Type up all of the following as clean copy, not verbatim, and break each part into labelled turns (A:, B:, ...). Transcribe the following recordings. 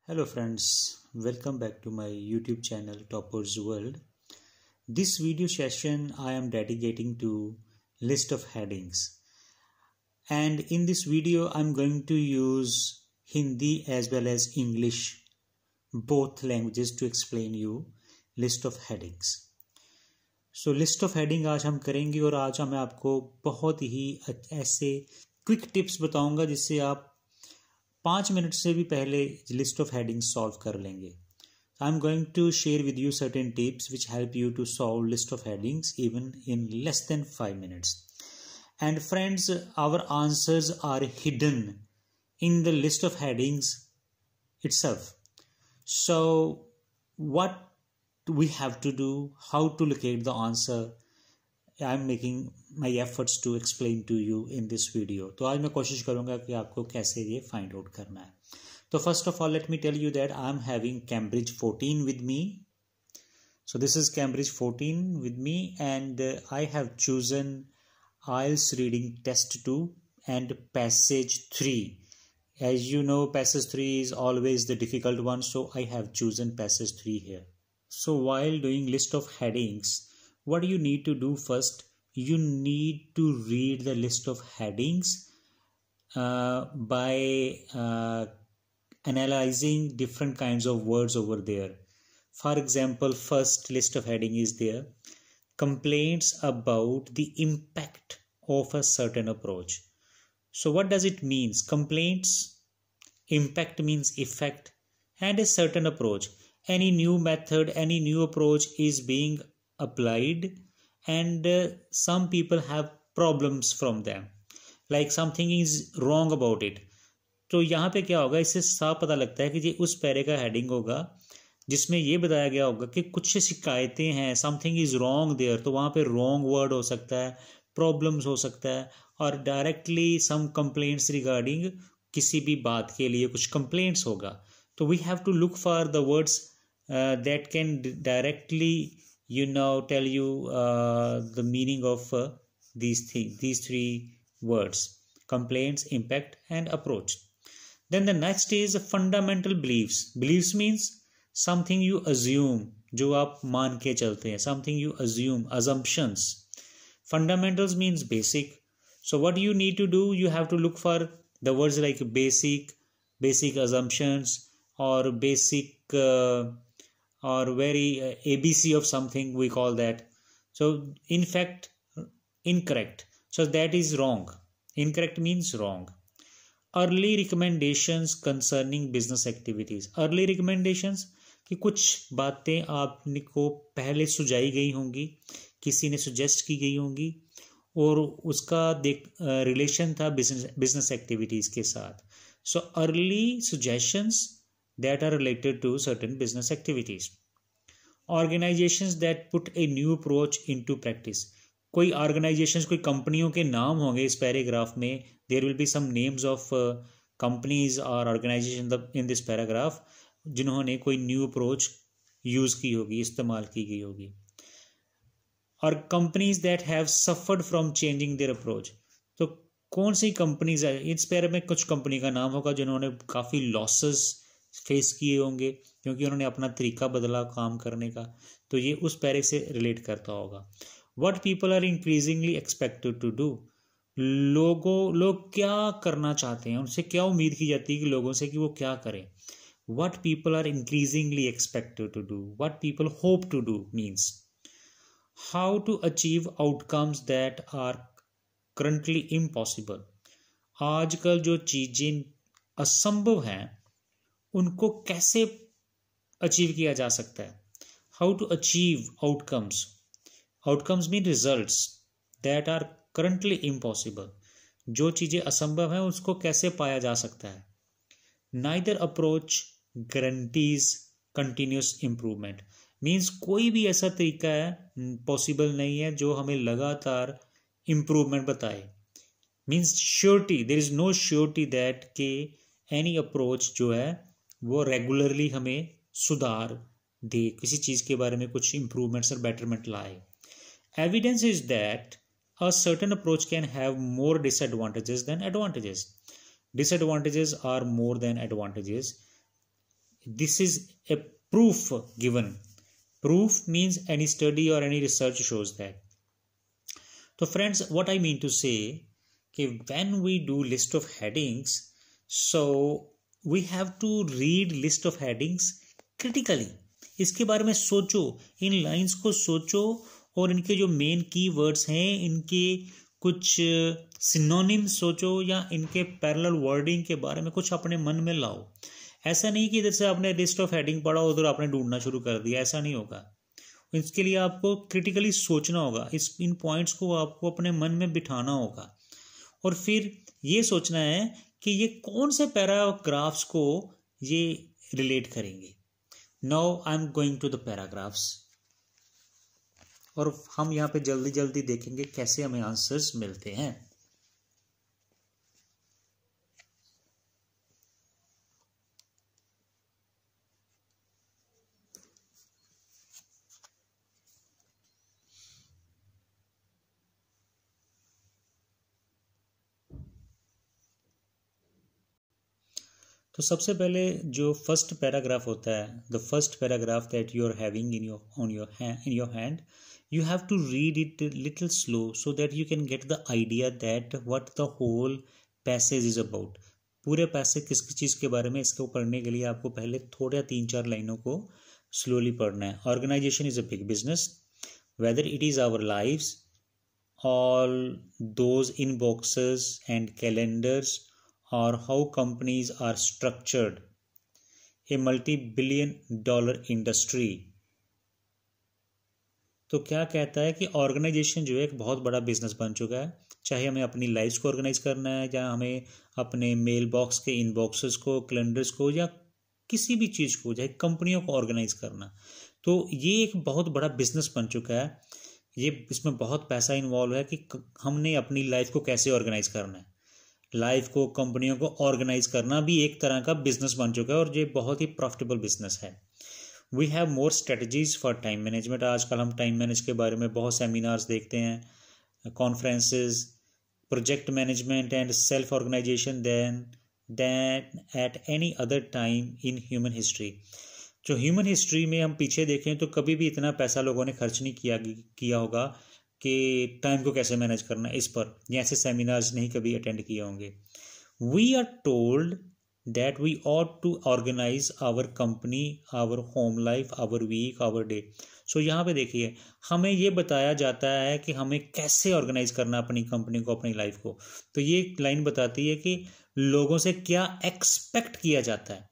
A: Hello friends, welcome back to my YouTube channel Toppers World. This video session I am dedicating to list of headings, and in this video I'm going to use Hindi as well as English, both languages, to explain you list of headings. So list of heading आज हम करेंगे और आज मैं आपको बहुत ही ऐसे quick tips बताऊंगा जिससे आप 5 मिनट से भी पहले लिस्ट ऑफ हेडिंग्स सॉल्व कर लेंगे. I am going to share with you certain tips which help you to solve list of headings even in less than 5 minutes. And friends, our answers are hidden in the list of headings itself. So what we have to do, how to locate the answer, I am making my efforts to explain to you in this video. तो आज मैं कोशिश करूँगा कि आपको कैसे ये find out करना है. तो first of all let me tell you that I am having Cambridge 14 with me. So this is Cambridge 14 with me, and I have chosen IELTS Reading Test 2 and Passage 3. As you know, Passage 3 is always the difficult one, so I have chosen Passage 3 here. So while doing list of headings, what do you need to do first? You need to read the list of headings by analyzing different kinds of words over there. For example, first list of heading is there: complaints about the impact of a certain approach. So what does it mean? Complaints, impact means effect, and a certain approach. Any new method, any new approach is being applied, and some people have problems from them, like something is wrong about it. तो यहाँ पे क्या होगा, इससे साफ पता लगता है कि ये उस पैरे का हेडिंग होगा जिसमें ये बताया गया होगा कि कुछ शिकायतें हैं, समथिंग इज रॉन्ग देयर. तो वहाँ पे रॉन्ग वर्ड हो सकता है, प्रॉब्लम्स हो सकता है, और डायरेक्टली सम कंप्लेंट्स रिगार्डिंग किसी भी बात के लिए कुछ कंप्लेंट्स होगा. तो we have to look for the words that can directly tell you the meaning of these three words: complaints, impact, and approach. Then the next is fundamental beliefs. Beliefs means something you assume, जो आप मान के चलते हैं, something you assume, assumptions. Fundamentals means basic. So what you need to do, you have to look for the words like basic assumptions, or basic or very ABC of something, we call that. So in fact, incorrect. So that is wrong. Incorrect means wrong. Early recommendations concerning business activities. Early recommendations कि कुछ बातें आपको पहले सुझाई गई होंगी, किसी ने suggest की गई होंगी, और उसका रिलेशन था बिजनेस एक्टिविटीज़ के साथ. So early suggestions that are related to certain business activities. Organizations that put a new approach into practice. कोई organizations, कोई कंपनियों के नाम होंगे इस पैराग्राफ में. There will be some names of companies or organizations in this paragraph जिन्होंने कोई new approach यूज़ की होगी, इस्तेमाल की गई होगी. और companies that have suffered from changing their approach. तो कौन सी कंपनीज है, इस पैरा में कुछ कंपनी का नाम होगा जिन्होंने काफ़ी लॉसेस फेस किए होंगे क्योंकि उन्होंने अपना तरीका बदला काम करने का. तो ये उस पैरे से रिलेट करता होगा. What people are increasingly expected to do. लोग क्या करना चाहते हैं, उनसे क्या उम्मीद की जाती है कि लोगों से कि वो क्या करें. What people are increasingly expected to do, what people hope to do means how to achieve outcomes that are currently impossible. आजकल जो चीज़ें असंभव हैं उनको कैसे अचीव किया जा सकता है. How to achieve outcomes. Outcomes mean results that are currently impossible. जो चीज़ें असंभव हैं उसको कैसे पाया जा सकता है. Neither approach guarantees continuous improvement. Means कोई भी ऐसा तरीका है पॉसिबल नहीं है जो हमें लगातार इम्प्रूवमेंट बताए. Means surety, there is no surety that के एनी अप्रोच जो है वो रेगुलरली हमें सुधार दे, किसी चीज़ के बारे में कुछ इम्प्रूवमेंट्स और बेटरमेंट लाए. Evidence is that a certain approach can have more disadvantages than advantages. Disadvantages are more than advantages. This is a proof given. Proof means any study or any research shows that. So friends, what I mean to say कि when we do list of headings, so we have to read list of headings critically. इसके बारे में सोचो, इन lines को सोचो और इनके जो मेन की वर्ड्स हैं इनके कुछ सिनोनिम सोचो या इनके पैरेलल वर्डिंग के बारे में कुछ अपने मन में लाओ. ऐसा नहीं कि इधर से आपने लिस्ट ऑफ हेडिंग पढ़ा उधर आपने ढूंढना शुरू कर दिया, ऐसा नहीं होगा. इसके लिए आपको क्रिटिकली सोचना होगा, इन पॉइंट्स को आपको अपने मन में बिठाना होगा और फिर ये सोचना है कि ये कौन से पैराग्राफ्स को ये रिलेट करेंगे. Now I am going to the paragraphs और हम यहाँ पे जल्दी जल्दी देखेंगे कैसे हमें आंसर्स मिलते हैं. तो सबसे पहले जो फर्स्ट पैराग्राफ होता है, the first paragraph that you are having in your hand, you have to read it little slow so that you can get the idea that what the whole passage is about. पूरे passage किस चीज़ के बारे में, इसको पढ़ने के लिए आपको पहले थोड़ा 3-4 लाइनों को स्लोली पढ़ना है. Organisation is a big business, whether it is our lives, all those in boxes and calendars, or how companies are structured, a multi-billion-dollar industry. तो क्या कहता है कि ऑर्गेनाइजेशन जो है एक बहुत बड़ा बिजनेस बन चुका है. चाहे हमें अपनी लाइफ्स को ऑर्गेनाइज करना है या हमें अपने मेल बॉक्स के इनबॉक्सेस को, कैलेंडर्स को या किसी भी चीज़ को, चाहे कंपनियों को ऑर्गेनाइज करना, तो ये एक बहुत बड़ा बिजनेस बन चुका है. ये इसमें बहुत पैसा इन्वॉल्व है कि हमने अपनी लाइफ को कैसे ऑर्गेनाइज करना है. लाइफ को, कंपनियों को ऑर्गेनाइज करना भी एक तरह का बिजनेस बन चुका है और ये बहुत ही प्रॉफिटेबल बिजनेस है. We have more strategies for time management. आजकल हम टाइम मैनेज के बारे में बहुत सेमिनार्स देखते हैं, conferences, project management and self organisation than at any other time in human history. जो ह्यूमन हिस्ट्री में हम पीछे देखें तो कभी भी इतना पैसा लोगों ने खर्च नहीं किया होगा कि टाइम को कैसे मैनेज करना है इस पर, या ऐसे सेमिनार्स नहीं कभी अटेंड किए होंगे. We are told that we ought to organise our company, our home life, our week, our day. So यहाँ पे देखिए हमें ये बताया जाता है कि हमें कैसे ऑर्गेनाइज करना अपनी कंपनी को, अपनी लाइफ को. तो ये लाइन बताती है कि लोगों से क्या एक्सपेक्ट किया जाता है.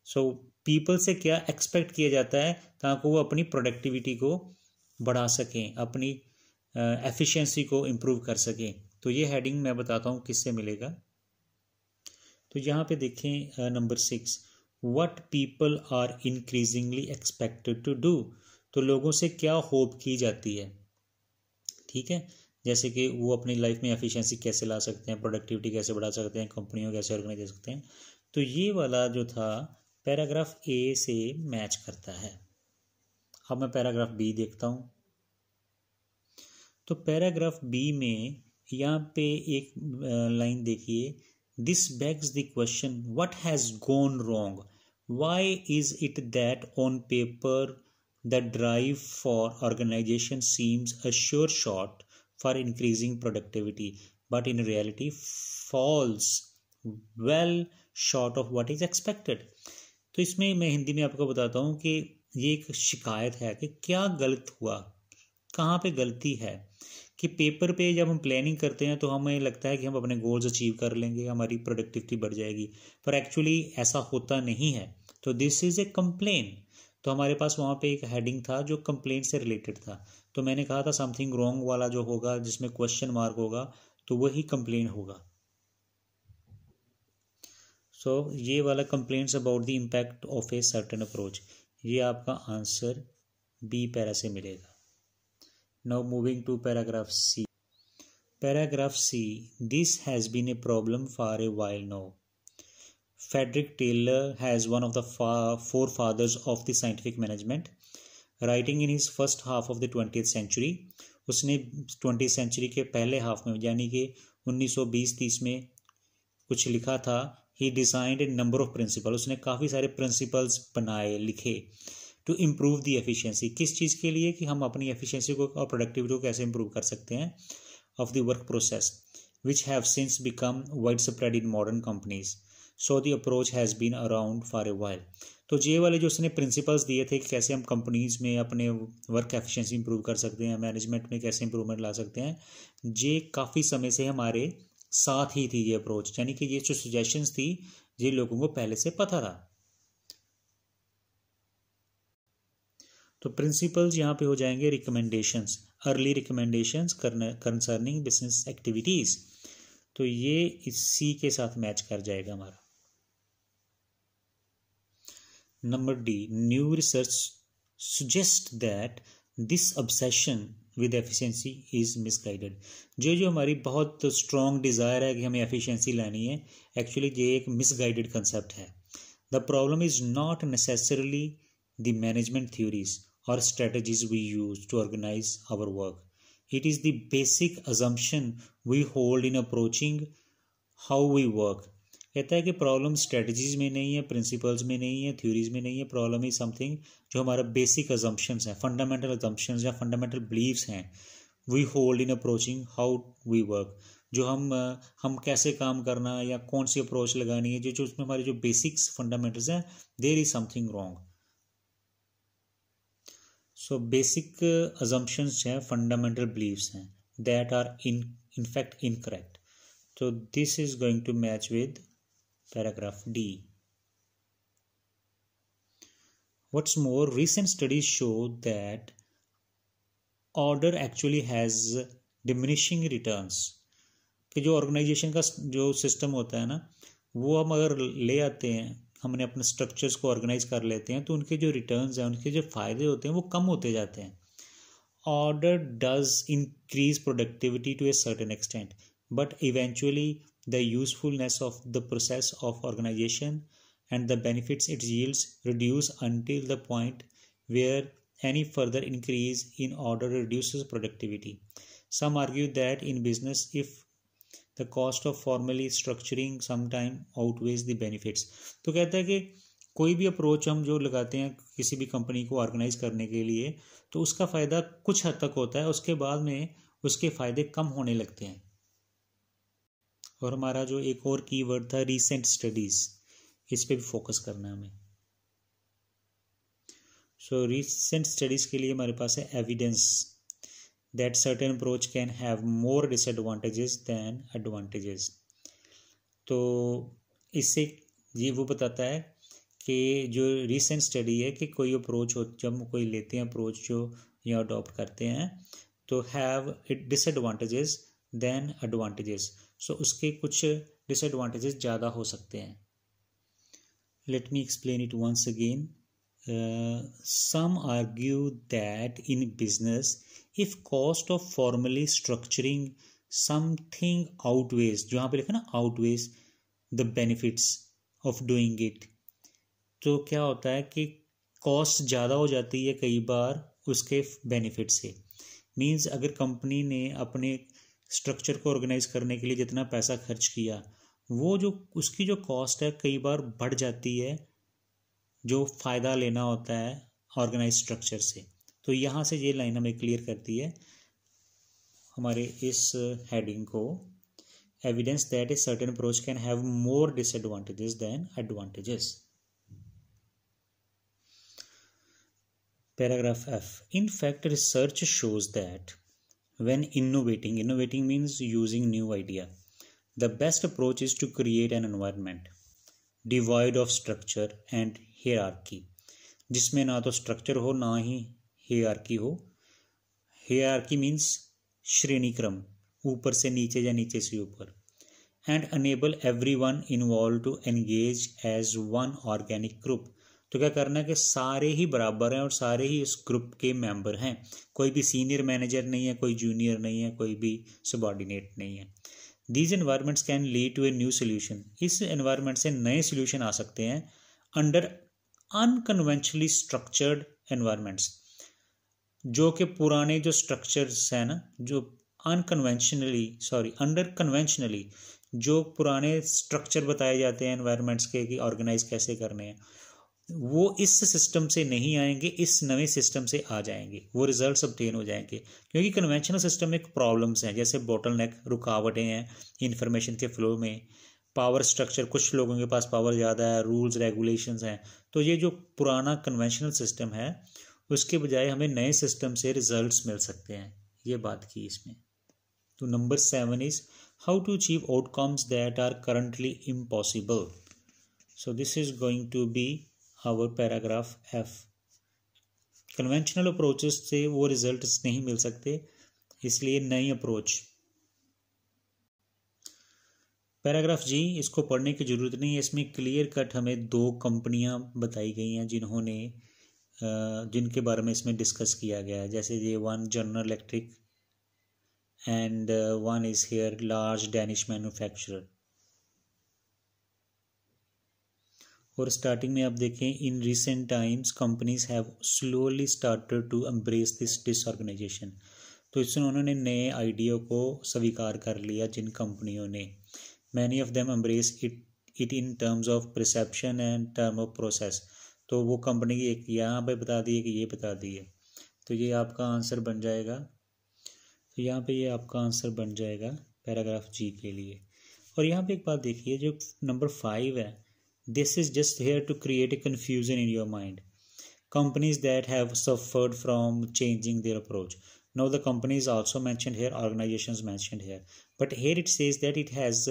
A: सो पीपल से क्या एक्सपेक्ट किया जाता है ताकि वो अपनी प्रोडक्टिविटी को बढ़ा सकें, अपनी एफिशिएंसी को इम्प्रूव कर सकें. तो ये हेडिंग मैं बताता हूँ किससे मिलेगा. तो यहाँ पे देखें number 6, what people are increasingly expected to do. तो लोगों से क्या होप की जाती है, ठीक है, जैसे कि वो अपनी लाइफ में एफिशिएंसी कैसे ला सकते हैं, प्रोडक्टिविटी कैसे बढ़ा सकते हैं, कंपनियों कैसे ऑर्गेनाइज कर सकते हैं. तो ये वाला जो था पैराग्राफ ए से मैच करता है. अब मैं पैराग्राफ बी देखता हूँ. तो पैराग्राफ बी में यहाँ पे एक लाइन देखिए, this begs the question what has gone wrong, why is it that on paper the drive for organisation seems a sure shot for increasing productivity but in reality falls well short of what is expected. तो इसमें मैं हिंदी में आपको बताता हूँ कि ये एक शिकायत है कि क्या गलत हुआ, कहाँ पे गलती है. कि पेपर पे जब हम प्लानिंग करते हैं तो हमें लगता है कि हम अपने गोल्स अचीव कर लेंगे, हमारी प्रोडक्टिविटी बढ़ जाएगी, पर एक्चुअली ऐसा होता नहीं है. तो दिस इज़ ए कंप्लेन. तो हमारे पास वहाँ पे एक हेडिंग था जो कंप्लेन से रिलेटेड था. तो मैंने कहा था समथिंग रॉन्ग वाला जो होगा जिसमें क्वेश्चन मार्क होगा तो वही कंप्लेन होगा. सो ये वाला complaints about the impact of A certain approach, ये आपका आंसर बी पैरा से मिलेगा. Now moving to paragraph C. Paragraph C. This has been a problem for a while now. Frederick Taylor has one of the forefathers of the scientific management. Writing in his first half of the 20th century, उसने 20th century के पहले half में यानी कि 1920-30 में कुछ लिखा था. He designed a number of principal, उसने काफ़ी सारे प्रिंसिपल्स बनाए लिखे टू इम्प्रूव दी एफिशिएंसी, किस चीज़ के लिए कि हम अपनी एफिशिएंसी को और प्रोडक्टिविटी को कैसे इम्प्रूव कर सकते हैं of the work process which have since become widespread in modern companies, so the approach has been around for a while. तो ये वाले जो उसने प्रिंसिपल्स दिए थे कि कैसे हम कंपनीज में अपने वर्क एफिशिएंसी इंप्रूव कर सकते हैं, मैनेजमेंट में कैसे इंप्रूवमेंट ला सकते हैं, ये काफ़ी समय से हमारे साथ ही थी ये अप्रोच, यानी कि ये जो सजेशंस थी ये लोगों को पहले से पता था। तो प्रिंसिपल्स यहाँ पे हो जाएंगे recommendations, early recommendations concerning business activities, तो ये इसी के साथ मैच कर जाएगा हमारा। Number D, new research suggests that this obsession with efficiency is misguided। जो हमारी बहुत strong desire है कि हमें efficiency लानी है, actually ये एक misguided concept है। The problem is not necessarily the management theories or strategies we use to organize our work. It is the basic assumption we hold in approaching how we work। कहता है कि problem strategies में नहीं है, principles में नहीं है, theories में नहीं है, प्रॉब्लम इज समथिंग जो हमारा बेसिक अजम्पशंस हैं, फंडामेंटल अजम्पशंस या फंडामेंटल बिलीव्स हैं, we hold in approaching how we work, जो हम कैसे काम करना या कौन सी अप्रोच लगानी है, जो उसमें हमारे जो बेसिक्स फंडामेंटल्स हैं, there is something wrong. So basic assumptions हैं, फंडामेंटल बिलीव्स हैं, that are in fact incorrect. तो this is going to match with paragraph D. What's more, recent studies show that order actually has diminishing returns, कि जो organisation का जो system होता है ना, वो हम अगर ले आते हैं, हमने अपने स्ट्रक्चर्स को ऑर्गेनाइज कर लेते हैं, तो उनके जो रिटर्न्स हैं, उनके जो फ़ायदे होते हैं वो कम होते जाते हैं। Order does increase productivity to a certain extent, but eventually the usefulness of the process of organization and the benefits it yields reduce until the point where any further increase in order reduces productivity. Some argue that in business, if the cost of formally structuring sometime outweighs the benefits, तो कहता है कि कोई भी approach हम जो लगाते हैं किसी भी कंपनी को ऑर्गेनाइज करने के लिए, तो उसका फ़ायदा कुछ हद तक होता है, उसके बाद में उसके फ़ायदे कम होने लगते हैं। और हमारा जो एक और कीवर्ड था रीसेंट स्टडीज़, इस पे भी फोकस करना है हमें। सो रीसेंट स्टडीज़ के लिए हमारे पास है evidence that certain approach can have more disadvantages than advantages. तो इससे ये वो बताता है कि जो रीसेंट स्टडी है कि कोई अप्रोच हो, जब कोई लेते हैं अप्रोच जो या अडॉप्ट करते हैं, तो have it disadvantages than advantages, so उसके कुछ डिसएडवांटेजेस ज़्यादा हो सकते हैं। Let me explain it once again. Some argue that in business if cost of formally structuring something outweighs, जो यहाँ पे लिखा ना outweighs the benefits of doing it, तो क्या होता है कि कॉस्ट ज़्यादा हो जाती है कई बार उसके बेनिफिट से। मीन्स अगर कंपनी ने अपने स्ट्रक्चर को ऑर्गेनाइज करने के लिए जितना पैसा खर्च किया, वो जो उसकी जो कॉस्ट है कई बार बढ़ जाती है जो फ़ायदा लेना होता है ऑर्गेनाइज स्ट्रक्चर से। तो यहाँ से ये लाइन हमें क्लियर करती है हमारे इस हेडिंग को, evidence that a certain approach can have more disadvantages than advantages. Paragraph F. In fact, research shows that when innovating means using new idea, the best approach is to create an environment devoid of structure and hierarchy, जिसमें ना तो structure हो ना ही hierarchy हो। hierarchy means श्रेणी क्रम, ऊपर से नीचे या नीचे से ऊपर, and enable everyone involved to engage as one organic group। तो क्या करना है कि सारे ही बराबर हैं और सारे ही इस ग्रुप के मेंबर हैं, कोई भी सीनियर मैनेजर नहीं है, कोई जूनियर नहीं है, कोई भी सबॉर्डिनेट नहीं है। These environments can lead to a new solution, इस एनवायरनमेंट से नए सोल्यूशन आ सकते हैं अंडर अनकन्वेंशनली स्ट्रक्चर्ड एनवायरनमेंट्स, जो कि पुराने जो स्ट्रक्चर्स हैं ना, जो अंडर कन्वेंशनली जो पुराने स्ट्रक्चर बताए जाते हैं एनवायरनमेंट्स के कि ऑर्गेनाइज कैसे करने हैं, वो इस सिस्टम से नहीं आएंगे, इस नए सिस्टम से आ जाएंगे, वो रिजल्ट्स ऑब्टेन हो जाएंगे। क्योंकि कन्वेंशनल सिस्टम में प्रॉब्लम्स हैं, जैसे बोटलनेक, रुकावटें हैं इंफॉर्मेशन के फ्लो में, पावर स्ट्रक्चर, कुछ लोगों के पास पावर ज़्यादा है, रूल्स रेगुलेशंस हैं। तो ये जो पुराना कन्वेंशनल सिस्टम है उसके बजाय हमें नए सिस्टम से रिजल्ट्स मिल सकते हैं, ये बात की इसमें। तो number 7 is how to achieve outcomes that are currently impossible. So this is going to be our paragraph F। Conventional approaches से वो रिजल्ट्स नहीं मिल सकते, इसलिए नई अप्रोच। पैराग्राफ G, इसको पढ़ने की ज़रूरत नहीं है, इसमें क्लियर कट हमें 2 कंपनियां बताई गई हैं जिनके बारे में इसमें डिस्कस किया गया है। जैसे ये one General Electric and one is here large Danish manufacturer. और स्टार्टिंग में आप देखें, in recent times companies have slowly started to embrace this disorganisation. तो इसमें उन्होंने नए आइडिया को स्वीकार कर लिया जिन कंपनियों ने। Many of them embrace it in terms of perception and term of process. तो वो कंपनी की एक यहाँ पे बता दी है कि ये बता दी है, तो ये आपका आंसर बन जाएगा। तो यहाँ पे ये आपका आंसर बन जाएगा पैराग्राफ G के लिए। और यहाँ पे एक बात देखिए, जो नंबर 5 है, this is just here to create a confusion in your mind. Companies that have suffered from changing their approach. Now the companies also mentioned here, organizations mentioned here, but here it says that it has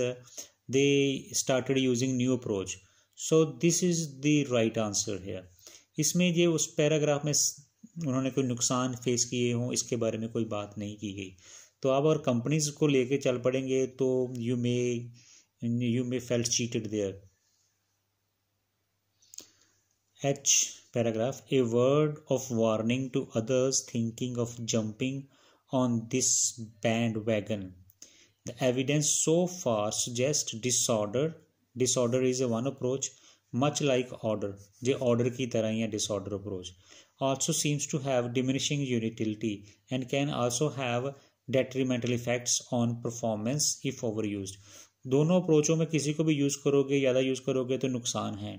A: they started using new approach. So this is the right answer here. इसमें ये उस paragraph में उन्होंने कोई नुकसान face किए हों इसके बारे में कोई बात नहीं की गई। तो आप और कंपनीज को लेके चल पड़ेंगे तो you may felt cheated there. H paragraph, a word of warning to others thinking of jumping on this bandwagon. The evidence so far suggests disorder. Disorder is a one approach, much like order. J order की तरह ही है disorder approach. Also seems to have diminishing utility and can also have detrimental effects on performance if overused. दोनों अप्रोचों में किसी को भी use करोगे, ज़्यादा यूज़ करोगे तो नुकसान है,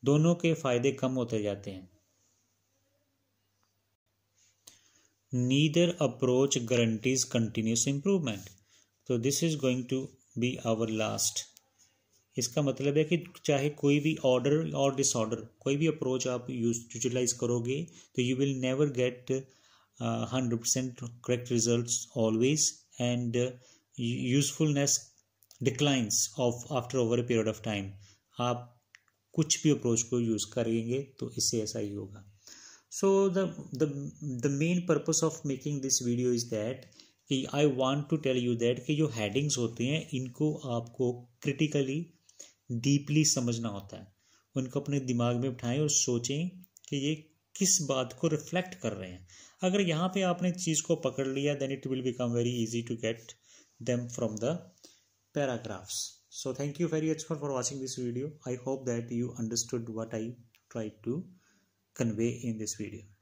A: दोनों के फायदे कम होते जाते हैं। Neither approach guarantees continuous improvement. तो this is going to be our last. इसका मतलब है कि चाहे कोई भी ऑर्डर और डिसऑर्डर, कोई भी अप्रोच आप यूटिलाइज करोगे तो you will never get 100% correct results always, and usefulness declines of after over a period of time. आप कुछ भी अप्रोच को यूज़ करेंगे तो इससे ऐसा ही होगा। So the main purpose of making this video is that कि I want to tell you that कि जो हेडिंग्स होते हैं इनको आपको क्रिटिकली डीपली समझना होता है, उनको अपने दिमाग में बिठाएं और सोचें कि ये किस बात को रिफ्लेक्ट कर रहे हैं। अगर यहाँ पे आपने चीज़ को पकड़ लिया then it will become very easy to get them from the paragraphs. So thank you very much for watching this video. I hope that you understood what I tried to convey in this video.